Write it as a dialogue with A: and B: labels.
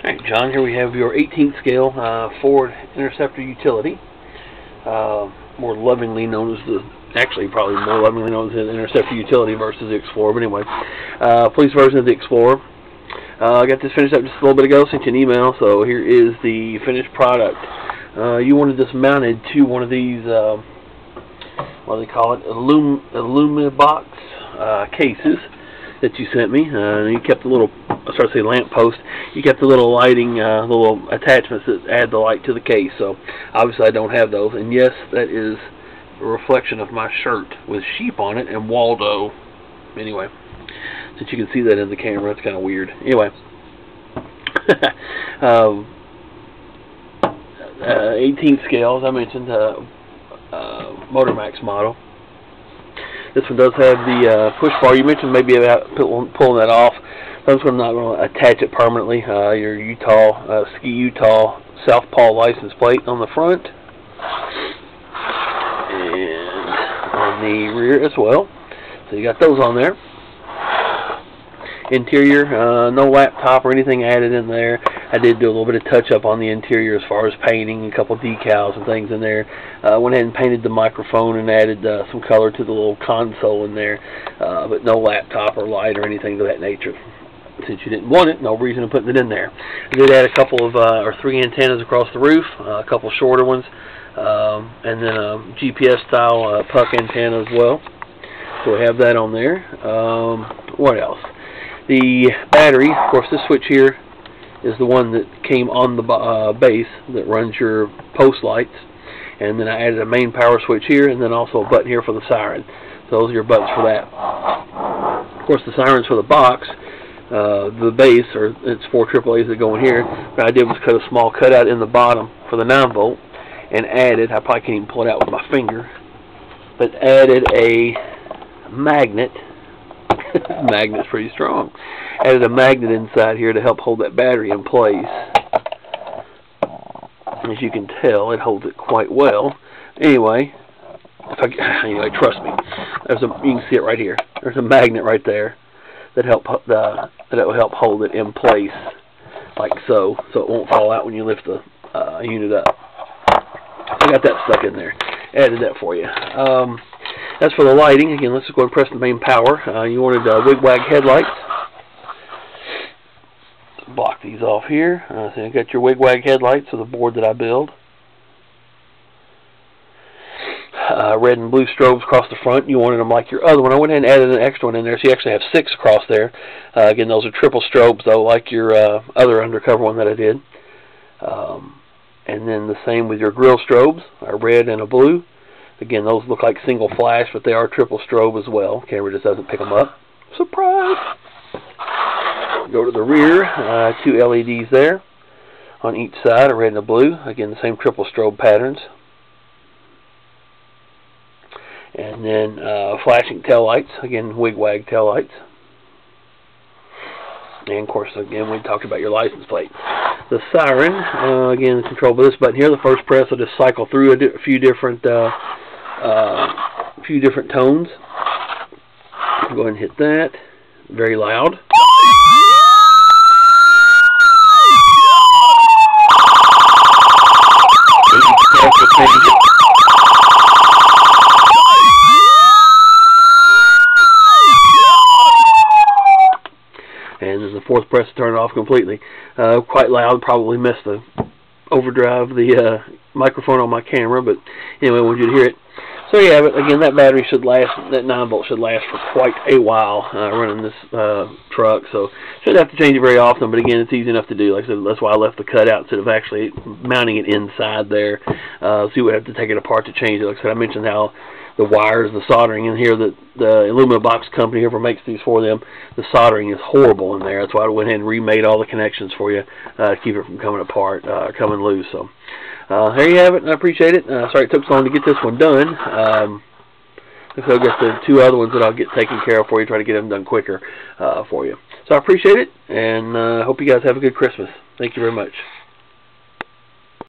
A: Alright, John, here we have your 18th scale Ford Interceptor Utility, more lovingly known as the, actually probably more lovingly known as the Interceptor Utility versus the Explorer, but anyway, police version of the Explorer. I got this finished up just a little bit ago, sent you an email, so here is the finished product. You wanted this mounted to one of these, what do they call it, IllumiBox cases that you sent me. You kept the little, I started to say lamp post, you kept the little lighting, little attachments that add the light to the case, so obviously I don't have those, and yes, that is a reflection of my shirt with sheep on it and Waldo. Anyway, since you can see that in the camera, it's kind of weird. Anyway, 18th scale, as I mentioned, Motormax model. This one does have the push bar. You mentioned maybe about pulling that off. This one I'm not going to attach it permanently. Your Ski Utah Southpaw license plate on the front, and on the rear as well. So you got those on there. Interior, no laptop or anything added in there. I did do a little bit of touch up on the interior as far as painting, a couple decals and things in there. Went ahead and painted the microphone and added some color to the little console in there, but no laptop or light or anything of that nature. Since you didn't want it, no reason to put it in there. I did add a couple of, or 3 antennas across the roof, a couple shorter ones, and then a GPS style puck antenna as well. So we have that on there. What else? The battery, of course, this switch here is the one that came on the base that runs your post lights, and then I added a main power switch here, and then also a button here for the siren. So those are your buttons for that. Of course, the sirens for the box, the base, or it's 4 AAAs that go in here. What I did was cut a small cutout in the bottom for the 9-volt, and added, I probably can't even pull it out with my finger, but added a magnet. Magnet's pretty strong. Added a magnet inside here to help hold that battery in place. As you can tell, it holds it quite well. Anyway, trust me. You can see it right here. There's a magnet right there that will help hold it in place, like so it won't fall out when you lift the unit up. I got that stuck in there. Added that for you. As for the lighting, again, let's just go and press the main power. You wanted wig-wag headlights. Let's block these off here. So you got your wig-wag headlights of the board that I build. Red and blue strobes across the front. You wanted them like your other one. I went ahead and added an extra one in there, so you actually have 6 across there. Again, those are triple strobes, though, like your other undercover one that I did. And then the same with your grille strobes, a red and a blue. Again, those look like single flash, but they are triple strobe as well. Camera just doesn't pick them up. Surprise! Go to the rear, 2 LEDs there on each side, a red and a blue. Again, the same triple strobe patterns. And then flashing tail lights, again, wig-wag tail lights. And of course, again, we talked about your license plate. The siren, again, controlled by this button here. The first press will just cycle through a few different tones. Go ahead and hit that. Very loud. And then the 4th press to turn it off completely. Quite loud, probably missed the overdrive, the microphone on my camera, but anyway, I wanted you to hear it. So yeah, but again, that battery should last, that 9-volt should last for quite a while running this truck, so shouldn't have to change it very often, but again, it's easy enough to do. Like I said, that's why I left the cutout instead of actually mounting it inside there, so you would have to take it apart to change it. Like I said, I mentioned how the wires, the soldering in here, that the IllumiBox company, whoever makes these for them, the soldering is horrible in there. That's why I went ahead and remade all the connections for you to keep it from coming apart, coming loose. So there you have it, and I appreciate it. Sorry it took so long to get this one done. So I'll get the 2 other ones that I'll get taken care of for you, try to get them done quicker for you. So I appreciate it, and hope you guys have a good Christmas. Thank you very much.